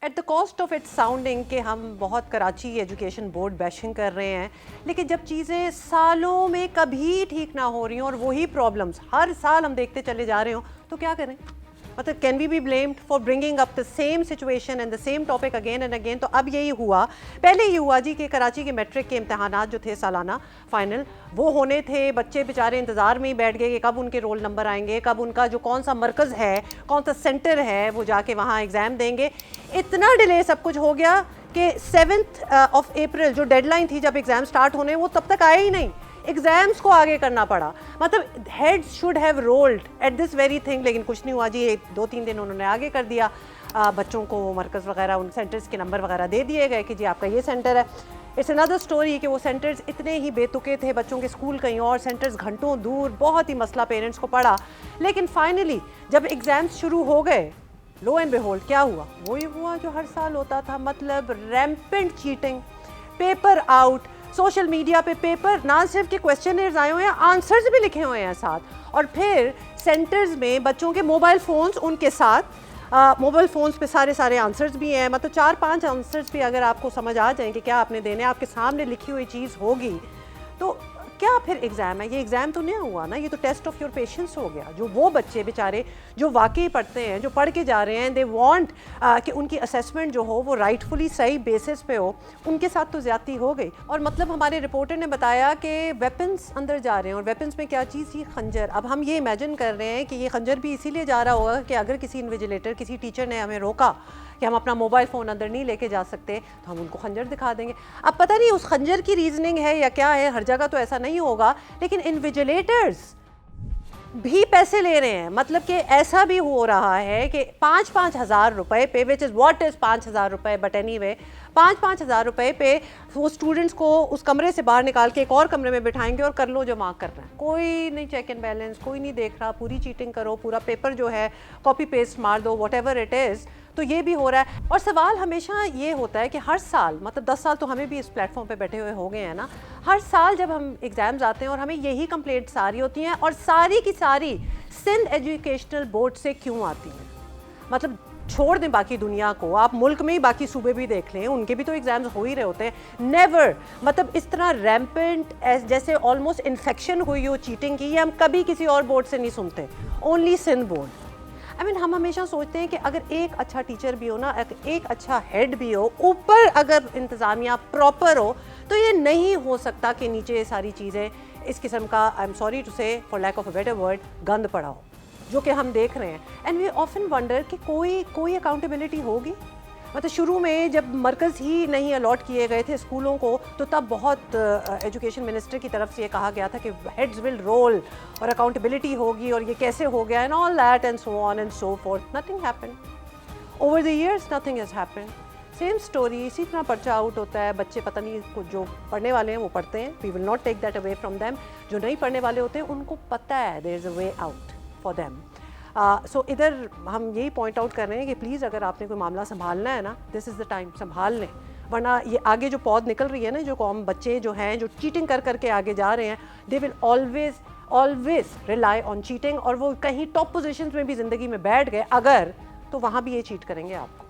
At the cost of its sounding कि हम बहुत कराची एजुकेशन बोर्ड बैशिंग कर रहे हैं, लेकिन जब चीज़ें सालों में कभी ठीक ना हो रही हों और वही प्रॉब्लम्स हर साल हम देखते चले जा रहे हों, तो क्या करें? मतलब can we be blamed for bringing up the same situation and the same topic again and again? तो अब यही हुआ, पहले ही हुआ जी कि कराची के मैट्रिक के इम्तहानात जो थे सालाना फाइनल वो होने थे, बच्चे बेचारे इंतज़ार में ही बैठ गए कि कब उनके रोल नंबर आएंगे, कब उनका जो कौन सा मरकज़ है, कौन सा सेंटर है, वो जाके वहाँ एग्ज़ाम देंगे। इतना डिले सब कुछ हो गया कि 7 अप्रैल जो डेडलाइन थी जब एग्ज़ाम स्टार्ट होने, वो तब तक आए ही नहीं, एग्जाम्स को आगे करना पड़ा। मतलब heads should have rolled at this very thing, लेकिन कुछ नहीं हुआ जी। 2-3 दिन उन्होंने आगे कर दिया, बच्चों को मरकज़ वगैरह उन सेंटर्स के नंबर वगैरह दे दिए गए कि जी आपका ये सेंटर है। इट्स अनदर स्टोरी कि वो सेंटर्स इतने ही बेतुके थे, बच्चों के स्कूल कहीं और, सेंटर्स घंटों दूर, बहुत ही मसला पेरेंट्स को पड़ा। लेकिन फाइनली जब एग्ज़ाम्स शुरू हो गए, लो एंड बेहोल्ड क्या हुआ? वही हुआ जो हर साल होता था, मतलब rampant cheating, paper out, social media पे पेपर ना सिर्फ के क्वेश्चनर्स आए हुए हैं, आंसर्स भी लिखे हुए हैं साथ। और फिर सेंटर्स में बच्चों के मोबाइल फ़ोन्स उनके साथ, मोबाइल फ़ोन्स पे सारे आंसर्स भी हैं। मतलब 4-5 आंसर्स भी अगर आपको समझ आ जाएं कि क्या आपने देने, आपके सामने लिखी हुई चीज़ होगी, तो क्या फिर एग्ज़ाम है? ये एग्ज़ाम तो नहीं हुआ ना, ये तो टेस्ट ऑफ योर पेशेंस हो गया। जो वो बच्चे बेचारे जो वाकई पढ़ते हैं, जो पढ़ के जा रहे हैं, दे वांट कि उनकी असेसमेंट जो हो वो राइटफुली सही बेसिस पे हो, उनके साथ तो ज़्यादती हो गई। और मतलब हमारे रिपोर्टर ने बताया कि वेपन्स अंदर जा रहे हैं, और वेपन्स में क्या चीज़ थी? खंजर। अब हम ये इमेजिन कर रहे हैं कि ये खंजर भी इसीलिए जा रहा होगा कि अगर किसी इन्विजिलेटर, किसी टीचर ने हमें रोका कि हम अपना मोबाइल फ़ोन अंदर नहीं लेके जा सकते, तो हम उनको खंजर दिखा देंगे। अब पता नहीं उस खंजर की रीजनिंग है या क्या है, हर जगह तो ऐसा नहीं होगा, लेकिन इन्विजिलेटर्स भी पैसे ले रहे हैं। मतलब कि ऐसा भी हो रहा है कि 5-5 हज़ार रुपये पे, विच इज़ व्हाट इज़ 5 हज़ार रुपये, बट एनीवे 5-5 हज़ार रुपये पे वो स्टूडेंट्स को उस कमरे से बाहर निकाल के एक और कमरे में बिठाएंगे और कर लो जो मार्क करना है। कोई नहीं चेक एंड बैलेंस, कोई नहीं देख रहा, पूरी चीटिंग करो, पूरा पेपर जो है कॉपी पेस्ट मार दो, वॉट एवर इट इज़। तो ये भी हो रहा है। और सवाल हमेशा ये होता है कि हर साल, मतलब 10 साल तो हमें भी इस प्लेटफॉर्म पे बैठे हुए हो गए हैं ना, हर साल जब हम एग्ज़ाम्स आते हैं और हमें यही कंप्लेंट्स आ रही होती हैं, और सारी की सारी सिंध एजुकेशनल बोर्ड से क्यों आती हैं? मतलब छोड़ दें बाकी दुनिया को, आप मुल्क में ही बाकी सूबे भी देख लें, उनके भी तो एग्जाम्स हो ही रहे होते हैं। नेवर, मतलब इस तरह रैम्पेंट जैसे ऑलमोस्ट इन्फेक्शन हुई हो चीटिंग की, ये हम कभी किसी और बोर्ड से नहीं सुनते, only Sindh board. I mean हम हमेशा सोचते हैं कि अगर एक अच्छा टीचर भी हो ना, एक अच्छा हेड भी हो, ऊपर अगर इंतज़ामिया प्रॉपर हो, तो ये नहीं हो सकता कि नीचे ये सारी चीज़ें इस किस्म का, I am sorry to say for lack of a better word, गंद पड़ा हो, जो कि हम देख रहे हैं। एंड वी ऑफन वंडर कि कोई अकाउंटेबिलिटी होगी? मतलब शुरू में जब मरकज़ ही नहीं अलॉट किए गए थे स्कूलों को, तो तब बहुत एजुकेशन मिनिस्टर की तरफ से ये कहा गया था कि हेड्स विल रोल और अकाउंटेबिलिटी होगी, और ये कैसे हो गया, and all that and so on and so fourth. Nothing happened over the years, nothing has happened. Same story, इसी तरह पर्चा आउट होता है। बच्चे पता नहीं कुछ, जो पढ़ने वाले हैं वो पढ़ते हैं, we will not take that away from them. जो नहीं पढ़ने वाले होते हैं उनको पता है there is a way out for them. So इधर हम यही पॉइंट आउट कर रहे हैं कि प्लीज़ अगर आपने कोई मामला संभालना है ना, दिस इज़ द टाइम, संभाल लें, वरना ये आगे जो पौध निकल रही है ना, जो कौम बच्चे जो हैं जो चीटिंग कर करके आगे जा रहे हैं, they will always rely on cheating, और वो कहीं टॉप पोजीशंस में भी ज़िंदगी में बैठ गए अगर, तो वहाँ भी ये चीट करेंगे आपको।